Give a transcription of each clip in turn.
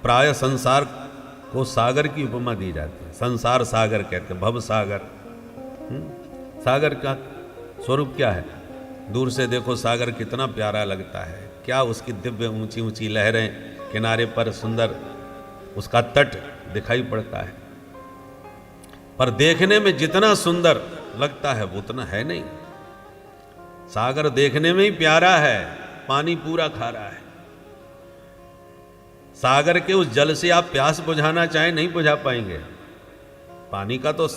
प्राय संसार को सागर की उपमा दी जाती है। संसार सागर कहते हैं, भव सागर। सागर का स्वरूप क्या है? दूर से देखो सागर कितना प्यारा लगता है, क्या उसकी दिव्य ऊंची ऊंची लहरें, किनारे पर सुंदर उसका तट दिखाई पड़ता है, पर देखने में जितना सुंदर लगता है वो उतना है नहीं। सागर देखने में ही प्यारा है, पानी पूरा खारा है। सागर के उस जल से आप प्यास बुझाना चाहें नहीं बुझा पाएंगे। पानी का तो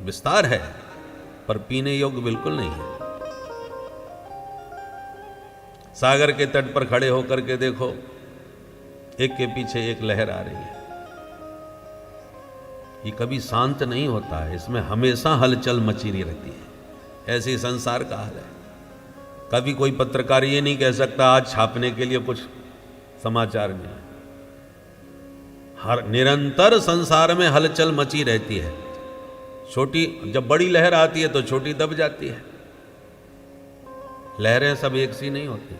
विस्तार है पर पीने योग्य बिल्कुल नहीं है। सागर के तट पर खड़े होकर के देखो, एक के पीछे एक लहर आ रही है। ये कभी शांत नहीं होता है, इसमें हमेशा हलचल मची रहती है। ऐसे ही संसार का हाल है। कभी कोई पत्रकार ये नहीं कह सकता आज छापने के लिए कुछ समाचार नहीं। हर निरंतर संसार में हलचल मची रहती है। छोटी जब बड़ी लहर आती है तो छोटी दब जाती है। लहरें सब एक सी नहीं होती।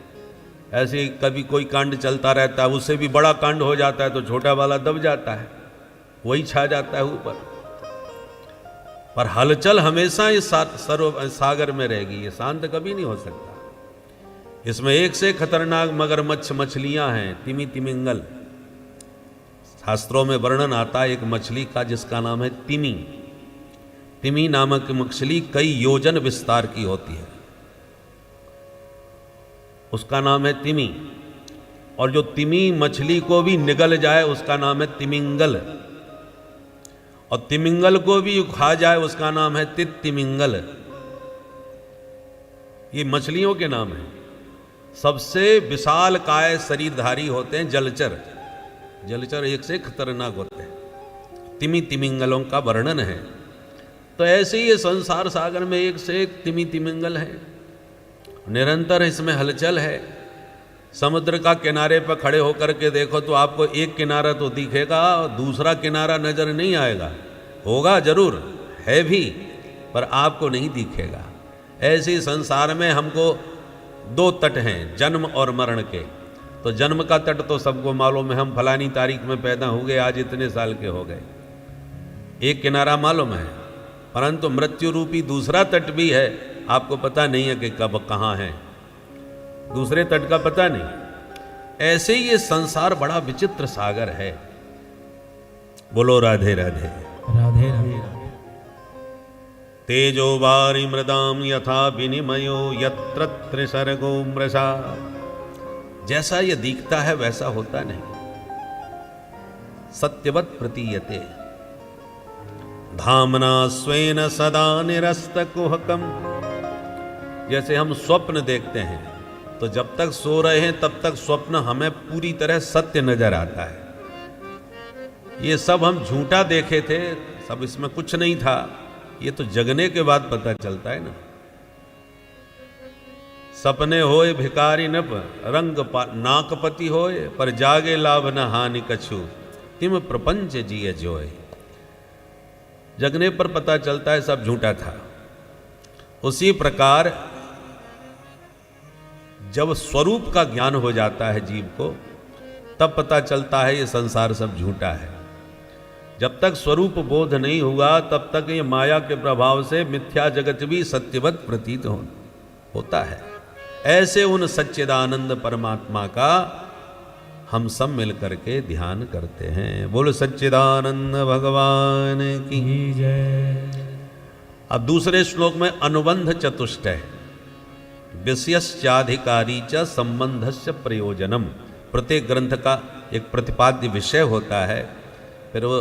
ऐसे ही कभी कोई कांड चलता रहता है, उससे भी बड़ा कांड हो जाता है तो छोटा वाला दब जाता है, वही छा जाता है ऊपर। पर हलचल हमेशा इस सागर में रहेगी, ये शांत कभी नहीं हो सकता। इसमें एक से खतरनाक मगरमच्छ मछलियां हैं, तिमी तिमिंगल। शास्त्रों में वर्णन आता है एक मछली का जिसका नाम है तिमी। तिमी नामक मछली कई योजन विस्तार की होती है, उसका नाम है तिमी। और जो तिमी मछली को भी निगल जाए उसका नाम है तिमिंगल, और तिमिंगल को भी खा जाए उसका नाम है तिमिंगल। ये मछलियों के नाम हैं। सबसे विशाल काय शरीरधारी होते हैं जलचर। जलचर एक से खतरनाक होते हैं। तिमी तिमिंगलों का वर्णन है। तो ऐसे ही ये संसार सागर में एक से एक तिमी तिमिंगल है, निरंतर इसमें हलचल है। समुद्र का किनारे पर खड़े होकर के देखो तो आपको एक किनारा तो दिखेगा, दूसरा किनारा नजर नहीं आएगा। होगा जरूर, है भी, पर आपको नहीं दिखेगा। ऐसे ही संसार में हमको दो तट हैं, जन्म और मरण के। तो जन्म का तट तो सबको मालूम है, हम फलानी तारीख में पैदा हो गए, आज इतने साल के हो गए, एक किनारा मालूम है। परंतु मृत्यु रूपी दूसरा तट भी है, आपको पता नहीं है कि कब कहाँ है, दूसरे तट का पता नहीं। ऐसे ही ये संसार बड़ा विचित्र सागर है। बोलो राधे राधे राधे राधे। तेजो वारि मृदाम यथा विनिमयो यत्र त्रिसर्गो मृषा। जैसा ये दिखता है वैसा होता नहीं। सत्यवत प्रतीयते धामना स्वेन सदा निरस्त कुहकम। जैसे हम स्वप्न देखते हैं तो जब तक सो रहे हैं तब तक स्वप्न हमें पूरी तरह सत्य नजर आता है। ये सब हम झूठा देखे थे, सब इसमें कुछ नहीं था, ये तो जगने के बाद पता चलता है ना। सपने होए भिकारी नप रंग नाकपति होए, पर जागे लाभ न हानि कछु तिम प्रपंच जिय जोए। जगने पर पता चलता है सब झूठा था। उसी प्रकार जब स्वरूप का ज्ञान हो जाता है जीव को, तब पता चलता है ये संसार सब झूठा है। जब तक स्वरूप बोध नहीं हुआ तब तक ये माया के प्रभाव से मिथ्या जगत भी सत्यवत प्रतीत होता है। ऐसे उन सच्चिदानंद परमात्मा का हम सब मिलकर के ध्यान करते हैं। बोलो सच्चिदानंद भगवान की जय। अब दूसरे श्लोक में अनुबंध चतुष्ट है। विषयश्चाधिकारी च संबंधस्य प्रयोजनम। प्रत्येक ग्रंथ का एक प्रतिपाद्य विषय होता है, फिर वो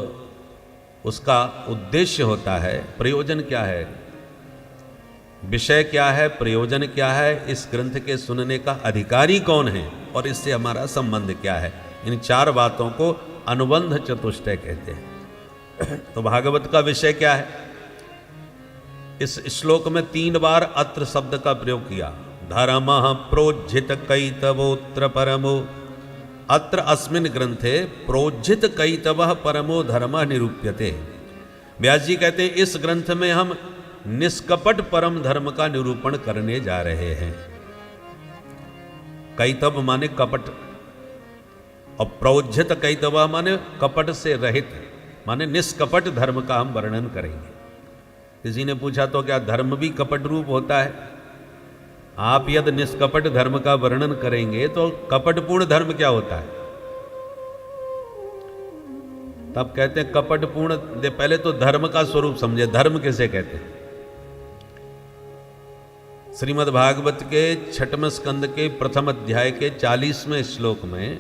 उसका उद्देश्य होता है। प्रयोजन क्या है, विषय क्या है, प्रयोजन क्या है, इस ग्रंथ के सुनने का अधिकारी कौन है और इससे हमारा संबंध क्या है। इन चार बातों को अनुबंध चतुष्टय कहते हैं। तो भागवत का विषय क्या है? इस श्लोक में 3 बार अत्र शब्द का प्रयोग किया। धर्मः प्रोज्झित कैतवोत्र परमो। अत्र अस्मिन् ग्रंथे प्रोज्झित कैतवः परमो धर्मः निरूप्यते। व्यास जी कहते हैं इस ग्रंथ में हम निष्कपट परम धर्म का निरूपण करने जा रहे हैं। कैतव माने कपट, और प्रौज्झित कैतव माने कपट से रहित, माने निष्कपट धर्म का हम वर्णन करेंगे। किसी ने पूछा तो क्या धर्म भी कपट रूप होता है? आप यदि निष्कपट धर्म का वर्णन करेंगे तो कपटपूर्ण धर्म क्या होता है? तब कहते हैं कपटपूर्ण, पहले तो धर्म का स्वरूप समझे, धर्म किसे कहते हैं? श्रीमद् भागवत के 6वें स्कंद के प्रथम अध्याय के 40वें श्लोक में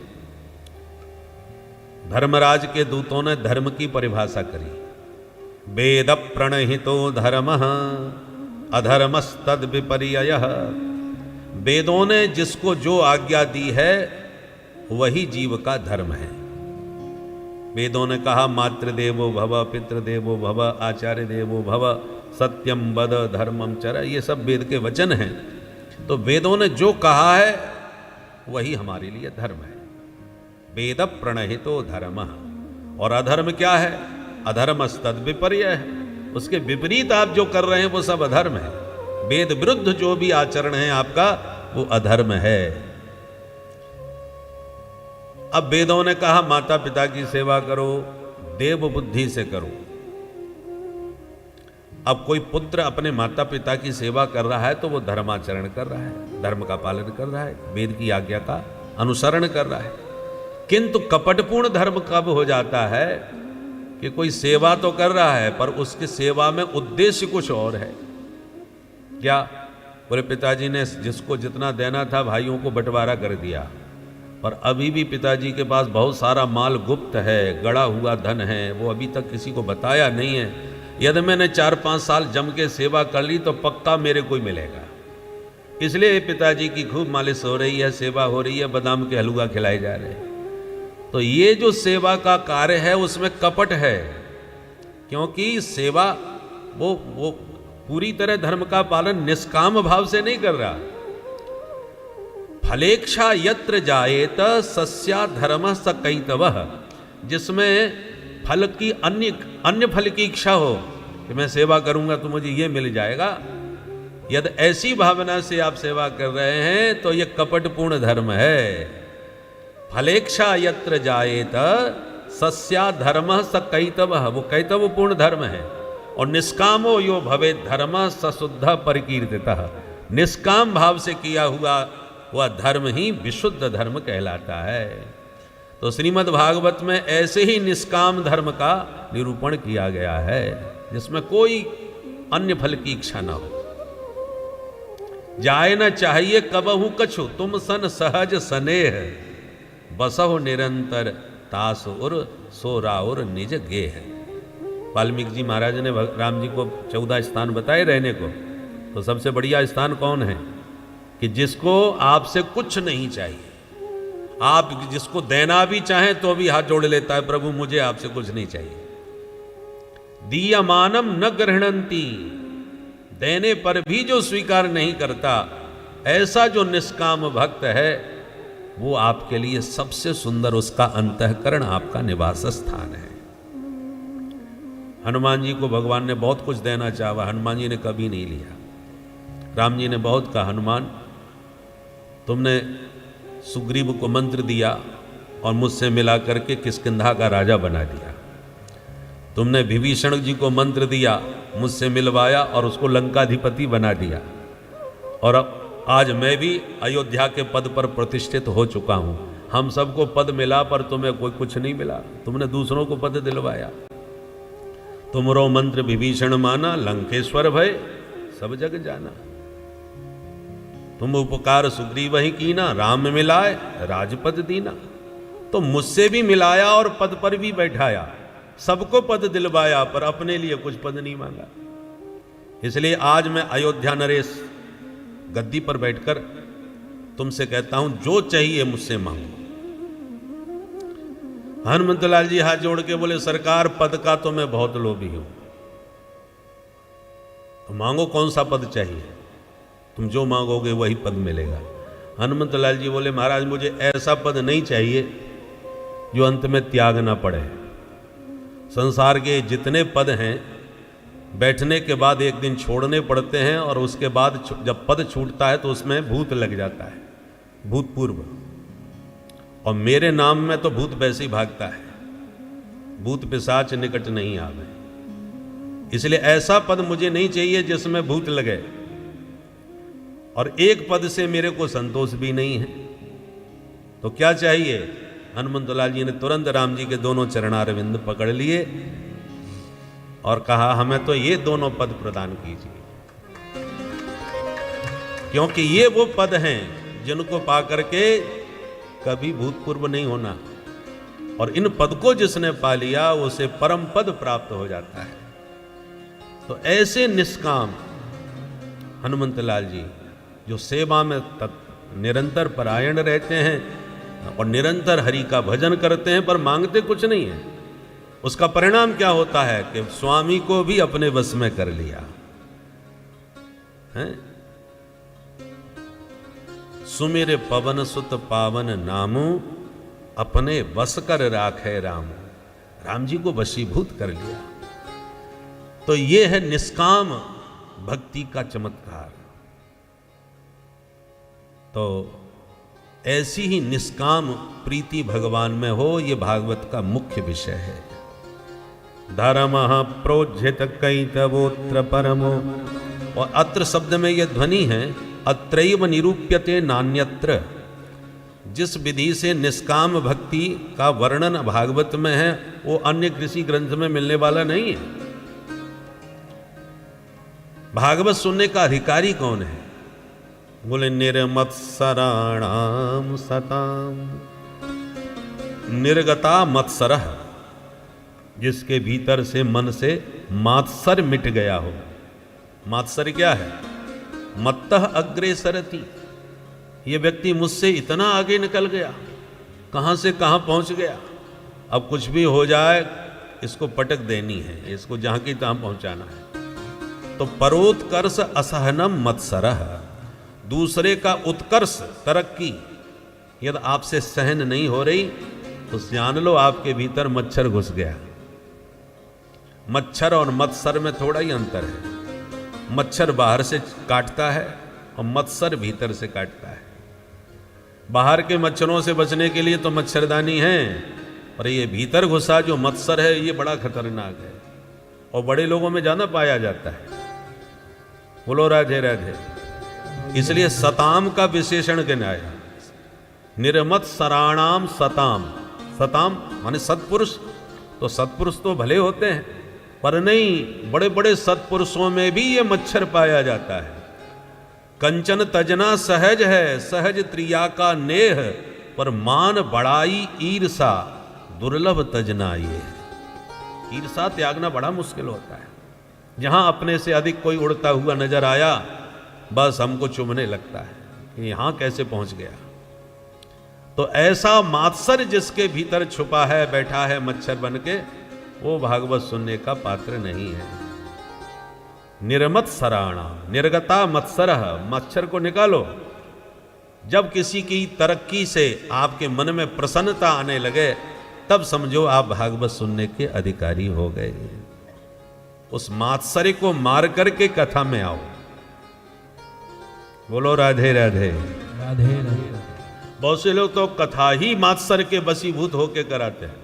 धर्मराज के दूतों ने धर्म की परिभाषा करी। वेद प्रणहितो धर्मः अधर्मस्तद विपर्ययः। वेदों ने जिसको जो आज्ञा दी है वही जीव का धर्म है। वेदों ने कहा मातृदेवो भव, पितृदेवो भव, आचार्य देवो भव, सत्यम वद धर्मम चर, ये सब वेद के वचन हैं। तो वेदों ने जो कहा है वही हमारे लिए धर्म है। वेद प्रणहितो धर्म, और अधर्म क्या है? अधर्मस्तद विपर्य है, उसके विपरीत आप जो कर रहे हैं वो सब अधर्म है। वेद विरुद्ध जो भी आचरण है आपका वो अधर्म है। अब वेदों ने कहा माता पिता की सेवा करो, देव बुद्धि से करो। अब कोई पुत्र अपने माता पिता की सेवा कर रहा है तो वो धर्माचरण कर रहा है, धर्म का पालन कर रहा है, वेद की आज्ञा का अनुसरण कर रहा है। किंतु कपटपूर्ण धर्म कब हो जाता है कि कोई सेवा तो कर रहा है पर उसकी सेवा में उद्देश्य कुछ और है। क्या? बोले पिताजी ने जिसको जितना देना था भाइयों को बंटवारा कर दिया, पर अभी भी पिताजी के पास बहुत सारा माल गुप्त है, गड़ा हुआ धन है, वो अभी तक किसी को बताया नहीं है। यदि मैंने 4-5 साल जम के सेवा कर ली तो पक्का मेरे को ही मिलेगा। इसलिए पिताजी की खूब मालिश हो रही है, सेवा हो रही है, बादाम के हलवा खिलाए जा रहे हैं। तो ये जो सेवा का कार्य है उसमें कपट है, क्योंकि सेवा वो पूरी तरह धर्म का पालन निष्काम भाव से नहीं कर रहा। फलेक्षा यत्र जायेत सस्या धर्म स कैतवः, जिसमें फल की अन्य फल की इच्छा हो कि मैं सेवा करूंगा तो मुझे ये मिल जाएगा, यदि ऐसी भावना से आप सेवा कर रहे हैं तो ये कपटपूर्ण धर्म है। फलेक्षा यत्र जायेत सस्या धर्म स कैतवः, वो कैतवपूर्ण धर्म है। और निष्कामो यो भवेत् धर्म स शुद्ध परिकीर्तितः, निष्काम भाव से किया हुआ वह धर्म ही विशुद्ध धर्म कहलाता है। तो श्रीमद् भागवत में ऐसे ही निष्काम धर्म का निरूपण किया गया है, जिसमें कोई अन्य फल की इच्छा न हो। जाए न चाहिए कबहु कछु, तुम सन सहज स्नेह, बसहु निरंतर तास उर सोरा उर निज गेह। वाल्मीकि जी महाराज ने राम जी को 14 स्थान बताए रहने को, तो सबसे बढ़िया स्थान कौन है कि जिसको आपसे कुछ नहीं चाहिए, आप जिसको देना भी चाहें तो भी हाथ जोड़ लेता है, प्रभु मुझे आपसे कुछ नहीं चाहिए। दीयमानम न गृह्णन्ति, देने पर भी जो स्वीकार नहीं करता, ऐसा जो निष्काम भक्त है वो आपके लिए सबसे सुंदर उसका अंतःकरण, आपका निवास स्थान है। हनुमान जी को भगवान ने बहुत कुछ देना चाहा, हनुमान जी ने कभी नहीं लिया। राम जी ने बहुत कहा, हनुमान तुमने सुग्रीव को मंत्र दिया और मुझसे मिला करके किष्किंधा का राजा बना दिया। तुमने विभीषण जी को मंत्र दिया, मुझसे मिलवाया और उसको लंकाधिपति बना दिया। और अब आज मैं भी अयोध्या के पद पर प्रतिष्ठित हो चुका हूं। हम सबको पद मिला पर तुम्हें कोई कुछ नहीं मिला, तुमने दूसरों को पद दिलवाया। तुमरो मंत्र विभीषण माना, लंकेश्वर भय सब जग जाना। तुम उपकार सुग्रीव ही कीना, राम मिलाए राजपद दीना। तो मुझसे भी मिलाया और पद पर भी बैठाया, सबको पद दिलवाया, पर अपने लिए कुछ पद नहीं मांगा। इसलिए आज मैं अयोध्या नरेश गद्दी पर बैठकर तुमसे कहता हूं, जो चाहिए मुझसे मांगो। हनुमंतलाल जी हाथ जोड़ के बोले, सरकार पद का तो मैं बहुत लोभी हूं, तो मांगो कौन सा पद चाहिए, तुम जो मांगोगे वही पद मिलेगा। हनुमंतलाल जी बोले, महाराज मुझे ऐसा पद नहीं चाहिए जो अंत में त्याग ना पड़े। संसार के जितने पद हैं बैठने के बाद एक दिन छोड़ने पड़ते हैं, और उसके बाद जब पद छूटता है तो उसमें भूत लग जाता है, भूतपूर्व। और मेरे नाम में तो भूत वैसे ही भागता है, भूत पिशाच निकट नहीं आवे। इसलिए ऐसा पद मुझे नहीं चाहिए जिसमें भूत लगे, और एक पद से मेरे को संतोष भी नहीं है। तो क्या चाहिए? हनुमंतलाल जी ने तुरंत राम जी के दोनों चरणारविंद पकड़ लिए और कहा हमें तो ये दोनों पद प्रदान कीजिए, क्योंकि ये वो पद हैं जिनको पाकर के कभी भूतपूर्व नहीं होना, और इन पद को जिसने पा लिया उसे परम पद प्राप्त हो जाता है। तो ऐसे निष्काम हनुमंतलाल जी जो सेवा में निरंतर परायण रहते हैं और निरंतर हरि का भजन करते हैं, पर मांगते कुछ नहीं है, उसका परिणाम क्या होता है कि स्वामी को भी अपने वश में कर लिया है। सुमिर पवन सुत पावन नामो, अपने वश कर राखे राम। राम जी को वशीभूत कर लिया। तो ये है निष्काम भक्ति का चमत्कार। तो ऐसी ही निष्काम प्रीति भगवान में हो, ये भागवत का मुख्य विषय है। धर्म प्रोज्झित कैतवोत्र परमो, और अत्र शब्द में यह ध्वनि है अत्रैव निरूप्यते नान्यत्र। जिस विधि से निष्काम भक्ति का वर्णन भागवत में है वो अन्य किसी ग्रंथ में मिलने वाला नहीं है। भागवत सुनने का अधिकारी कौन है? बोले निर्मत्सराणाम सताम, निर्गता मत्सरः, जिसके भीतर से मन से मात्सर मिट गया हो। मात्सर क्या है? मत्तः अग्रेसरति, ये व्यक्ति मुझसे इतना आगे निकल गया, कहां से कहां पहुंच गया, अब कुछ भी हो जाए इसको पटक देनी है, इसको जहां की तहां पहुंचाना है। तो परोत्कर्ष असहनम मत्सरः, दूसरे का उत्कर्ष तरक्की यदि आपसे सहन नहीं हो रही तो जान लो आपके भीतर मच्छर घुस गया। मच्छर और मत्सर में थोड़ा ही अंतर है। मच्छर बाहर से काटता है और मत्सर भीतर से काटता है। बाहर के मच्छरों से बचने के लिए तो मच्छरदानी है, और ये भीतर घुसा जो मत्सर है ये बड़ा खतरनाक है और बड़े लोगों में ज्यादा पाया जाता है। बोलो राधे राधे। इसलिए सताम का विशेषण गिनाया, निर्मत्सराणाम सताम। सताम माने सत्पुरुष, तो सत्पुरुष तो भले होते हैं पर नहीं, बड़े बड़े सत्पुरुषों में भी ये मच्छर पाया जाता है। कंचन तजना सहज है, सहज त्रिया का नेह, पर मान बड़ाई ईर्षा दुर्लभ तजना। ये ईर्षा त्यागना बड़ा मुश्किल होता है। जहां अपने से अधिक कोई उड़ता हुआ नजर आया बस हमको चुभने लगता है कि यहां कैसे पहुंच गया। तो ऐसा मात्सर जिसके भीतर छुपा है, बैठा है मच्छर बन के, वो भागवत सुनने का पात्र नहीं है। निर्मत्सराणा, निर्गता मत्सरः, मच्छर को निकालो। जब किसी की तरक्की से आपके मन में प्रसन्नता आने लगे तब समझो आप भागवत सुनने के अधिकारी हो गए। उस मात्सर्य को मार करके कथा में आओ। बोलो राधे राधे राधे राधे। बहुत से लोग तो कथा ही मात्सर्य के वशीभूत होके कराते हैं।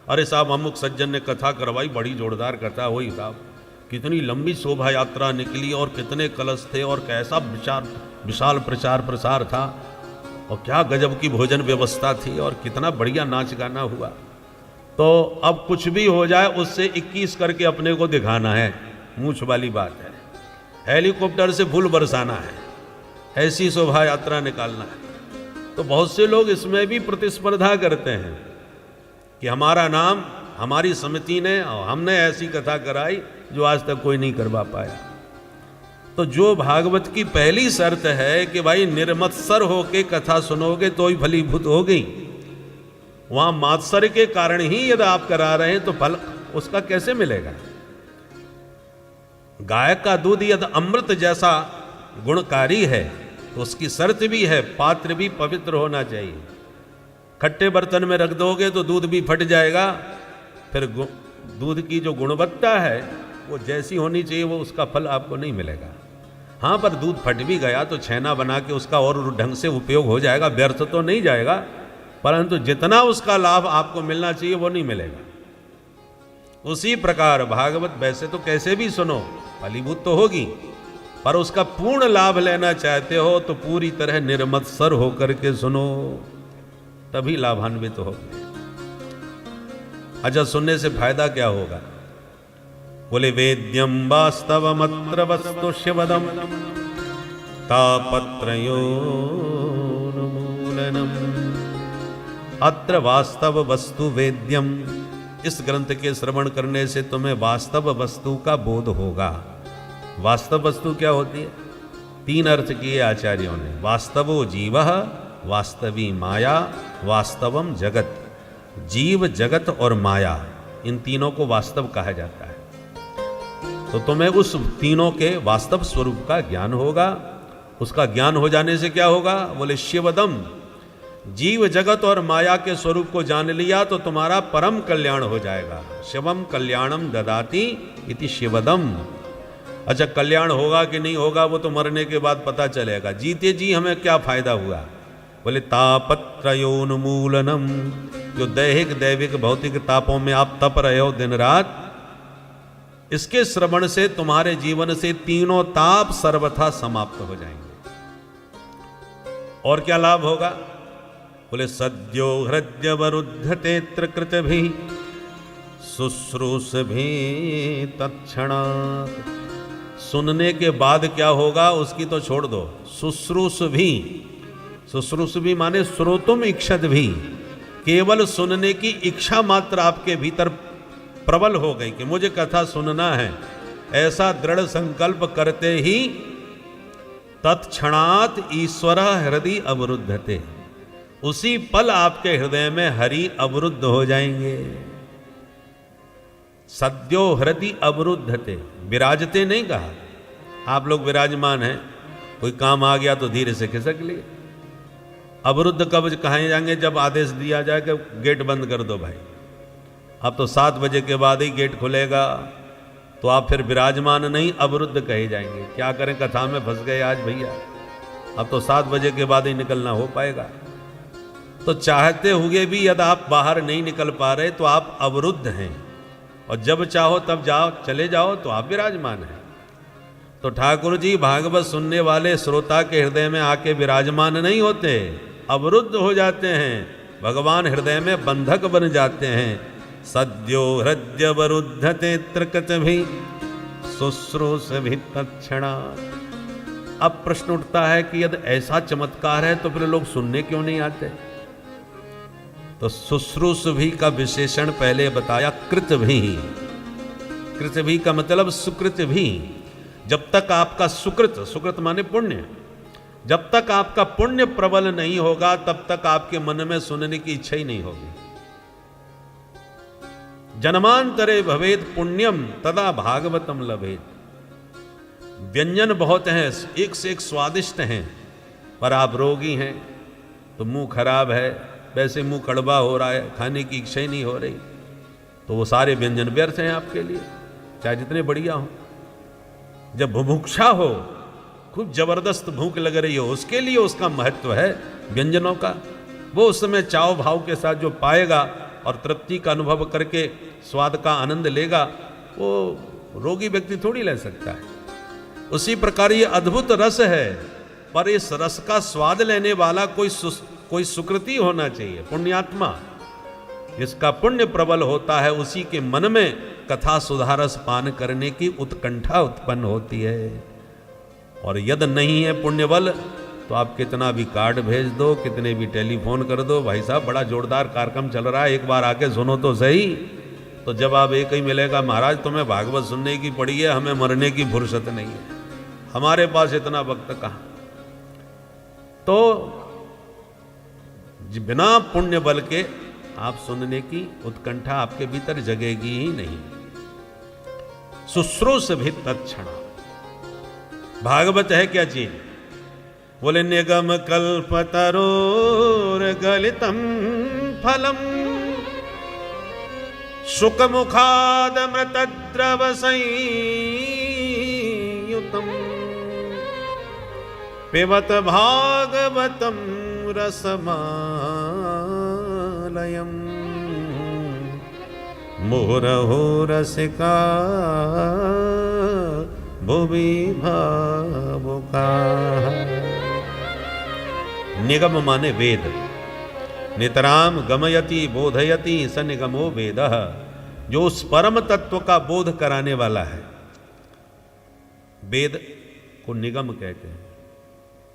अरे साहब अमुक सज्जन ने कथा करवाई, बड़ी जोरदार कथा हुई साहब, कितनी लंबी शोभा यात्रा निकली और कितने कलश थे और कैसा विशाल प्रचार प्रसार था और क्या गजब की भोजन व्यवस्था थी और कितना बढ़िया नाच गाना हुआ। तो अब कुछ भी हो जाए उससे 21 करके अपने को दिखाना है, मूछ वाली बात है। हेलीकॉप्टर से फूल बरसाना है, ऐसी शोभा यात्रा निकालना है। तो बहुत से लोग इसमें भी प्रतिस्पर्धा करते हैं कि हमारा नाम, हमारी समिति ने और हमने ऐसी कथा कराई जो आज तक कोई नहीं करवा पाया। तो जो भागवत की पहली शर्त है कि भाई निर्मत्सर होके कथा सुनोगे तो ही फलीभूत हो गई, वहां मात्सर्य के कारण ही यदि आप करा रहे हैं तो फल उसका कैसे मिलेगा? गाय का दूध यदि अमृत जैसा गुणकारी है तो उसकी शर्त भी है, पात्र भी पवित्र होना चाहिए। खट्टे बर्तन में रख दोगे तो दूध भी फट जाएगा, फिर दूध की जो गुणवत्ता है वो जैसी होनी चाहिए वो उसका फल आपको नहीं मिलेगा। हाँ, पर दूध फट भी गया तो छेना बना के उसका और ढंग से उपयोग हो जाएगा, व्यर्थ तो नहीं जाएगा। परंतु जितना उसका लाभ आपको मिलना चाहिए वो नहीं मिलेगा। उसी प्रकार भागवत वैसे तो कैसे भी सुनो, फलीभूत तो होगी, पर उसका पूर्ण लाभ लेना चाहते हो तो पूरी तरह निर्मत्सर होकर के सुनो, तभी लाभान्वित होगे। अच्छा, सुनने से फायदा क्या होगा? बोले वेद्यम वास्तवमत्र वस्तु शिवदम तापत्रयोन्मूलनम। अत्र वास्तव वस्तु वेद्यम, इस ग्रंथ के श्रवण करने से तुम्हें वास्तव वस्तु का बोध होगा। वास्तव वस्तु क्या होती है? 3 अर्थ किए आचार्यों ने। वास्तवो जीवः, वास्तवी माया, वास्तवम जगत। जीव, जगत और माया, इन तीनों को वास्तव कहा जाता है। तो तुम्हें उस तीनों के वास्तव स्वरूप का ज्ञान होगा। उसका ज्ञान हो जाने से क्या होगा? बोले शिवदम, जीव जगत और माया के स्वरूप को जान लिया तो तुम्हारा परम कल्याण हो जाएगा। शिवम कल्याणम ददाति इति शिवदम। अच्छा, कल्याण होगा कि नहीं होगा वो तो मरने के बाद पता चलेगा। जीते जी हमें क्या फायदा हुआ? बोले तापत्रयोन्मूलनम, जो दैहिक दैविक भौतिक तापों में आप तप रहे हो दिन रात, इसके श्रवण से तुम्हारे जीवन से तीनों ताप सर्वथा समाप्त हो जाएंगे। और क्या लाभ होगा? बोले सद्यो हृदय वरुद्धते कृत भी शुश्रूष भी तत्क्षणात्। सुनने के बाद क्या होगा उसकी तो छोड़ दो। शुश्रूष भी माने श्रोतुम इक्षत भी, केवल सुनने की इच्छा मात्र आपके भीतर प्रबल हो गई कि मुझे कथा सुनना है, ऐसा दृढ़ संकल्प करते ही तत्क्षणात् ईश्वर हृदय अवरुद्धते, उसी पल आपके हृदय में हरि अवरुद्ध हो जाएंगे। सद्यो हृदय अवरुद्धते, विराजते नहीं कहा। आप लोग विराजमान हैं, कोई काम आ गया तो धीरे से खिसक लिए। अवरुद्ध कब कहाँ जाएंगे? जब आदेश दिया जाए कि गेट बंद कर दो भाई। अब तो 7 बजे के बाद ही गेट खुलेगा, तो आप फिर विराजमान नहीं अवरुद्ध कहे जाएंगे। क्या करें, कथा में फंस गए आज भैया। अब तो 7 बजे के बाद ही निकलना हो पाएगा। तो चाहते हुए भी यदि आप बाहर नहीं निकल पा रहे तो आप अवरुद्ध हैं, और जब चाहो तब जाओ, चले जाओ तो आप विराजमान हैं। तो ठाकुर जी भागवत सुनने वाले श्रोता के हृदय में आके विराजमान नहीं होते, अवरुद्ध हो जाते हैं। भगवान हृदय में बंधक बन जाते हैं। सद्यो हृदय वरुद्धते त्रिकच भी शुश्रूष भी तत्क्षणात्। अब प्रश्न उठता है कि यदि ऐसा चमत्कार है तो फिर लोग सुनने क्यों नहीं आते? तो शुश्रूष भी का विशेषण पहले बताया, कृत भी। कृत भी का मतलब सुकृत भी। जब तक आपका सुकृत माने पुण्य, जब तक आपका पुण्य प्रबल नहीं होगा तब तक आपके मन में सुनने की इच्छा ही नहीं होगी। जन्मांतरे भवेद पुण्यम तदा भागवतम लभेद। व्यंजन बहुत हैं, एक से एक स्वादिष्ट हैं, पर आप रोगी हैं तो मुंह खराब है, वैसे मुंह कड़वा हो रहा है, खाने की इच्छा ही नहीं हो रही, तो वो सारे व्यंजन व्यर्थ हैं आपके लिए, चाहे जितने बढ़िया हो। जब बुभुक्षा हो, खूब जबरदस्त भूख लग रही हो, उसके लिए उसका महत्व है व्यंजनों का। वो उस समय चाव भाव के साथ जो पाएगा और तृप्ति का अनुभव करके स्वाद का आनंद लेगा, वो रोगी व्यक्ति थोड़ी ले सकता है। उसी प्रकार ये अद्भुत रस है, पर इस रस का स्वाद लेने वाला कोई सुकृति होना चाहिए, पुण्यात्मा। जिसका पुण्य प्रबल होता है उसी के मन में कथा सुधारस पान करने की उत्कंठा उत्पन्न होती है। और यदि नहीं है पुण्य बल तो आप कितना भी कार्ड भेज दो, कितने भी टेलीफोन कर दो, भाई साहब बड़ा जोरदार कार्यक्रम चल रहा है, एक बार आके सुनो तो सही। तो जवाब एक ही मिलेगा, महाराज तुम्हें भागवत सुनने की पड़ी है, हमें मरने की फुर्सत नहीं है, हमारे पास इतना वक्त कहाँ। तो बिना पुण्य बल के आप सुनने की उत्कंठा आपके भीतर जगेगी ही नहीं। शुश्रूष भी तत्क्षण। भागवत है क्या चीज? बोले निगम कल्पतरोर गलितम फलम शुक मुखाद मृतद्रव संयुतम पिबत भागवतम रसमालयम। निलयम मुहुरहो रसिका भुवि भावुका। निगम माने वेद। नितराम गमयति बोधयति स निगमो वेदः। जो उस परम तत्व का बोध कराने वाला है, वेद को निगम कहते हैं।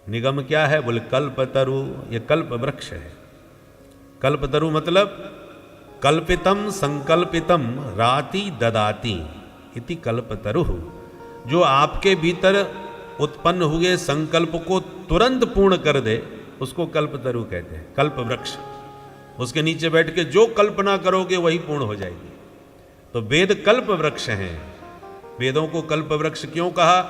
निगम क्या है? बोले कल्पतरु। ये कल्प वृक्ष है। कल्पतरु मतलब कल्पितम संकल्पितम राति ददाति इति कल्पतरु। जो आपके भीतर उत्पन्न हुए संकल्प को तुरंत पूर्ण कर दे, उसको कल्पतरु कहते हैं। कल्प वृक्ष, उसके नीचे बैठ के जो कल्पना करोगे वही पूर्ण हो जाएगी। तो वेद कल्प वृक्ष हैं। वेदों को कल्प वृक्ष क्यों कहा?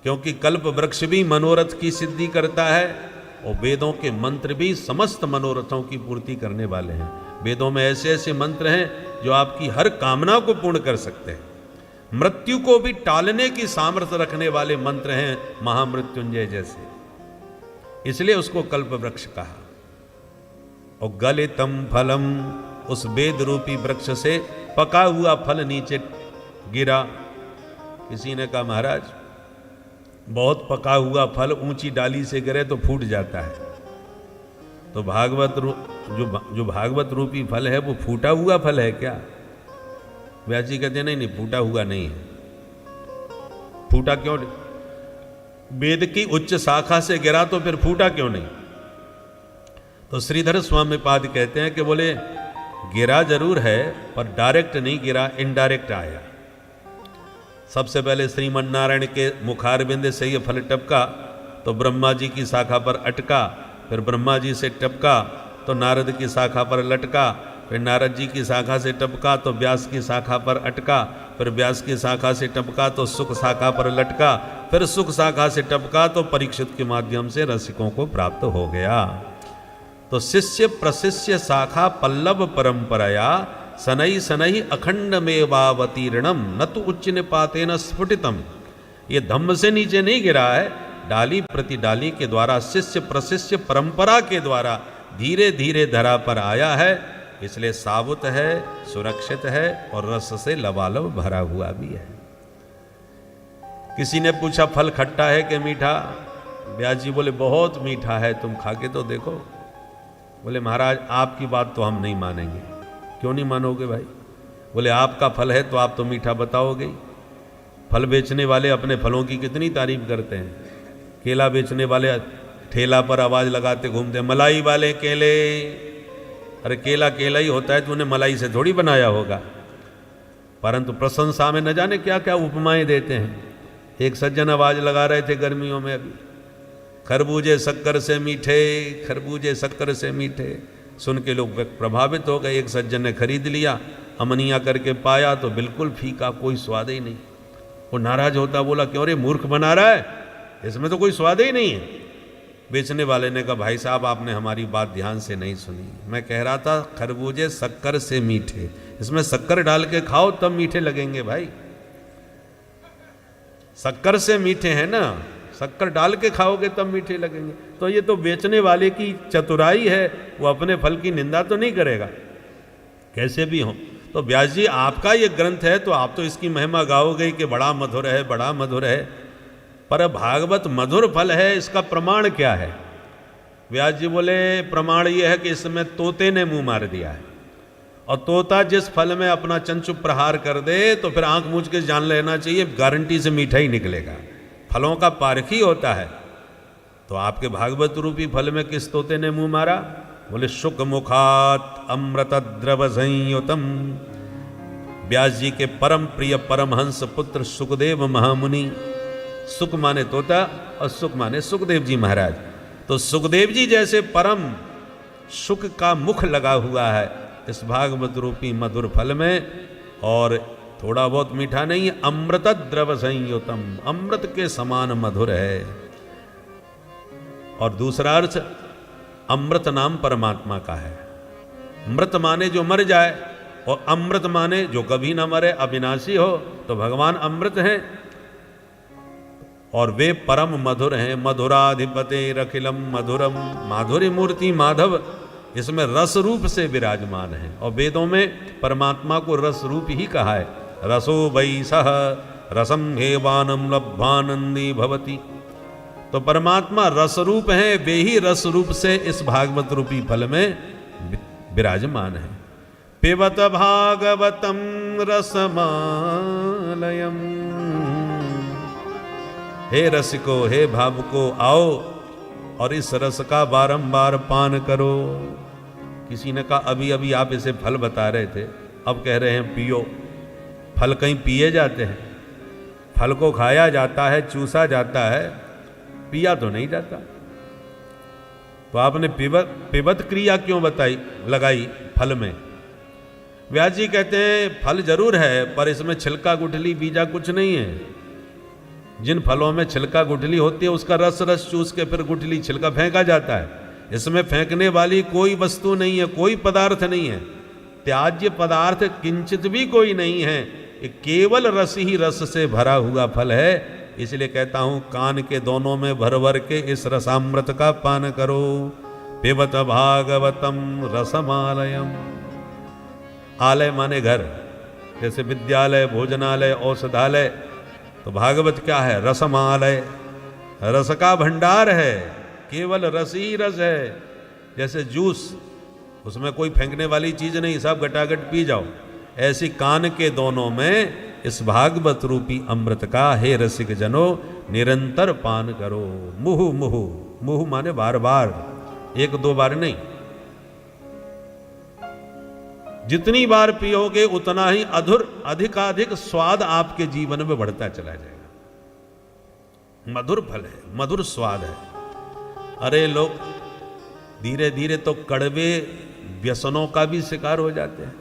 क्योंकि कल्प वृक्ष भी मनोरथ की सिद्धि करता है और वेदों के मंत्र भी समस्त मनोरथों की पूर्ति करने वाले हैं। वेदों में ऐसे ऐसे मंत्र हैं जो आपकी हर कामना को पूर्ण कर सकते हैं। मृत्यु को भी टालने की सामर्थ्य रखने वाले मंत्र हैं, महामृत्युंजय जैसे, इसलिए उसको कल्प वृक्ष कहा। और गलितम फलम, उस वेद रूपी वृक्ष से पका हुआ फल नीचे गिरा। किसी ने कहा महाराज बहुत पका हुआ फल ऊंची डाली से गिरे तो फूट जाता है, तो जो भागवत रूपी फल है वो फूटा हुआ फल है क्या? व्यास जी कहते नहीं, फूटा हुआ नहीं है। फूटा क्यों नहीं? वेद की उच्च शाखा से गिरा तो फिर फूटा क्यों नहीं? तो श्रीधर स्वामी पाद कहते हैं कि बोले गिरा जरूर है पर डायरेक्ट नहीं गिरा, इनडायरेक्ट आया। सबसे पहले श्रीमन नारायण के मुखारबिंद से ये फल टपका तो ब्रह्मा जी की शाखा पर अटका, फिर ब्रह्मा जी से टपका तो नारद की शाखा पर लटका, फिर नारद जी की शाखा से टपका तो व्यास की शाखा पर अटका, फिर व्यास की शाखा से टपका तो सुख शाखा पर लटका, फिर सुख शाखा से टपका तो परीक्षित के माध्यम से रसिकों को प्राप्त हो गया। तो शिष्य प्रशिष्य शाखा पल्लव परंपराया सनई सनई अखंड मेवावतीर्णम न तो उच्च निपाते न स्फुटितम। ये धम्म से नीचे नहीं गिरा है, डाली प्रति डाली के द्वारा शिष्य प्रशिष्य परंपरा के द्वारा धीरे धीरे धरा पर आया है। इसलिए साबुत है, सुरक्षित है और रस से लबालब भरा हुआ भी है। किसी ने पूछा फल खट्टा है कि मीठा? व्यास जी बोले बहुत मीठा है, तुम खा के तो देखो। बोले महाराज आपकी बात तो हम नहीं मानेंगे। क्यों नहीं मानोगे भाई? बोले आपका फल है तो आप तो मीठा बताओगे। फल बेचने वाले अपने फलों की कितनी तारीफ करते हैं। केला बेचने वाले ठेला पर आवाज लगाते घूमते, मलाई वाले केले। अरे केला केला ही होता है, तूने मलाई से थोड़ी बनाया होगा। परंतु प्रशंसा में न जाने क्या क्या उपमाएं देते हैं। एक सज्जन आवाज लगा रहे थे गर्मियों में अभी, खरबूजे शक्कर से मीठे, खरबूजे शक्कर से मीठे। सुन के लोग प्रभावित हो गए। एक सज्जन ने खरीद लिया, अमनिया करके पाया तो बिल्कुल फीका, कोई स्वाद ही नहीं। वो नाराज होता बोला क्यों रे मूर्ख बना रहा है, इसमें तो कोई स्वाद ही नहीं है। बेचने वाले ने कहा भाई साहब आपने हमारी बात ध्यान से नहीं सुनी। मैं कह रहा था खरबूजे शक्कर से मीठे, इसमें शक्कर डाल के खाओ तब मीठे लगेंगे भाई। शक्कर से मीठे हैं ना, शक्कर डाल के खाओगे तब मीठे लगेंगे। तो ये तो बेचने वाले की चतुराई है, वो अपने फल की निंदा तो नहीं करेगा कैसे भी हो। तो व्यास जी आपका ये ग्रंथ है तो आप तो इसकी महिमा गाओगे कि बड़ा मधुर है, बड़ा मधुर है। पर भागवत मधुर फल है, इसका प्रमाण क्या है? व्यास जी बोले प्रमाण ये है कि इसमें तोते ने मुंह मार दिया है, और तोता जिस फल में अपना चंचु प्रहार कर दे तो फिर आंख मूंझ के जान लेना चाहिए गारंटी से मीठा ही निकलेगा। फलों का पारखी होता है। तो आपके भागवत रूपी फल में किस तोते ने मुंह मारा? बोले शुक मुखात अमृत द्रव संयुतम। व्यास जी के परम प्रिय परमहंस पुत्र सुखदेव महामुनि, सुख माने तोता और सुख माने सुखदेव जी महाराज। तो सुखदेव जी जैसे परम सुख का मुख लगा हुआ है इस भागवत रूपी मधुर फल में, और थोड़ा बहुत मीठा नहीं, अमृत द्रव संयुतम, अमृत के समान मधुर है। और दूसरा अर्थ अमृत नाम परमात्मा का है। मृत माने जो मर जाए, और अमृत माने जो कभी ना मरे, अविनाशी हो। तो भगवान अमृत हैं और वे परम मधुर हैं। मधुराधिपते रखिलम मधुरम, माधुरी मूर्ति माधव इसमें रस रूप से विराजमान है। और वेदों में परमात्मा को रस रूप ही कहा है। रसो वै सह रसम हेवानम लब्धानंदी भवति। तो परमात्मा रस रूप है, वे ही रस रूप से इस भागवत रूपी फल में विराजमान है। पिबत भागवतम रसमालयम। हे रसिको, हे भावुको, आओ और इस रस का बारंबार पान करो। किसी ने कहा अभी अभी आप इसे फल बता रहे थे, अब कह रहे हैं पियो। फल कहीं पिए जाते हैं? फल को खाया जाता है, चूसा जाता है, पिया तो नहीं जाता। तो आपने पिबत क्रिया क्यों लगाई फल में? व्यास जी कहते हैं फल जरूर है, पर इसमें छिलका गुठली बीजा कुछ नहीं है। जिन फलों में छिलका गुठली होती है उसका रस चूस के फिर गुठली छिलका फेंका जाता है। इसमें फेंकने वाली कोई वस्तु नहीं है, कोई पदार्थ नहीं है, त्याज्य पदार्थ किंचित भी कोई नहीं है। ये केवल रस ही रस से भरा हुआ फल है। इसलिए कहता हूं कान के दोनों में भर भर के इस रसामृत का पान करो। पिबत भागवतम रसमालयम। आलय माने घर, जैसे विद्यालय, भोजनालय, औषधालय। तो भागवत क्या है? रसमालय, रस का भंडार है, केवल रस ही रस है। जैसे जूस, उसमें कोई फेंकने वाली चीज नहीं, सब गटागट पी जाओ। ऐसी कान के दोनों में इस भागवत रूपी अमृत का हे रसिक जनो निरंतर पान करो। मुहु मुहु, मुहु माने बार बार, एक दो बार नहीं। जितनी बार पियोगे उतना ही अधिकाधिक स्वाद आपके जीवन में बढ़ता चला जाएगा। मधुर फल है, मधुर स्वाद है। अरे लोग धीरे धीरे तो कड़वे व्यसनों का भी शिकार हो जाते हैं।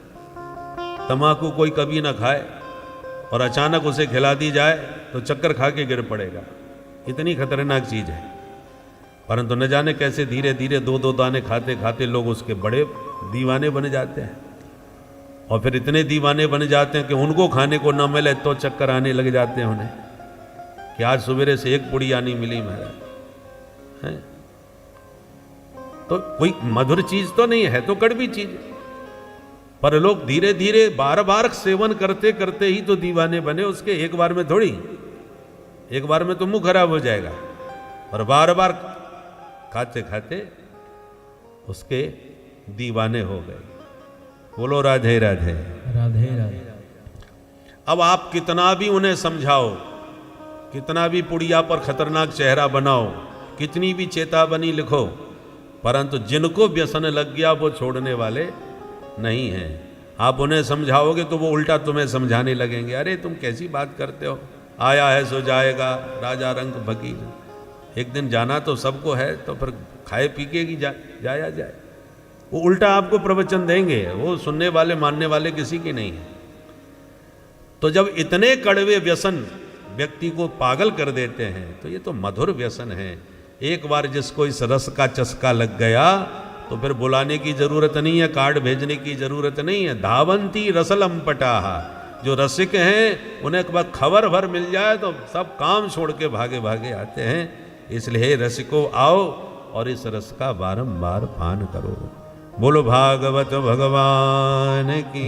तंबाकू कोई कभी ना खाए और अचानक उसे खिला दी जाए तो चक्कर खा के गिर पड़ेगा। इतनी खतरनाक चीज है। परंतु न जाने कैसे धीरे धीरे दो दो दाने खाते खाते लोग उसके बड़े दीवाने बन जाते हैं। और फिर इतने दीवाने बन जाते हैं कि उनको खाने को ना मिले तो चक्कर आने लग जाते हैं उन्हें, कि आज सवेरे से एक पुड़िया नहीं मिली महाराज है। तो कोई मधुर चीज तो नहीं है, तो कड़वी चीज है। पर लोग धीरे धीरे बार बार सेवन करते करते ही तो दीवाने बने उसके। एक बार में थोड़ी, एक बार में तो मुंह खराब हो जाएगा। और बार बार खाते खाते उसके दीवाने हो गए। बोलो राधे राधे राधे राधे। अब आप कितना भी उन्हें समझाओ, कितना भी पुड़िया पर खतरनाक चेहरा बनाओ, कितनी भी चेतावनी लिखो, परंतु जिनको व्यसन लग गया वो छोड़ने वाले नहीं हैं। आप उन्हें समझाओगे तो वो उल्टा तुम्हें समझाने लगेंगे। अरे तुम कैसी बात करते हो, आया है सो जाएगा, राजा रंग फकीर। एक दिन जाना तो सबको है, तो फिर खाए पी के ही जाया जाए। वो उल्टा आपको प्रवचन देंगे, वो सुनने वाले मानने वाले किसी के नहीं है। तो जब इतने कड़वे व्यसन व्यक्ति को पागल कर देते हैं तो ये तो मधुर व्यसन है। एक बार जिसको इस रस का चस्का लग गया तो फिर बुलाने की जरूरत नहीं है, कार्ड भेजने की जरूरत नहीं है। धावंती रसलम पटाह। जो रसिक हैं उन्हें एक बार खबर भर मिल जाए तो सब काम छोड़ के भागे भागे आते हैं। इसलिए रसिको आओ और इस रस का बारंबार पान करो। बोलो भागवत भगवान की।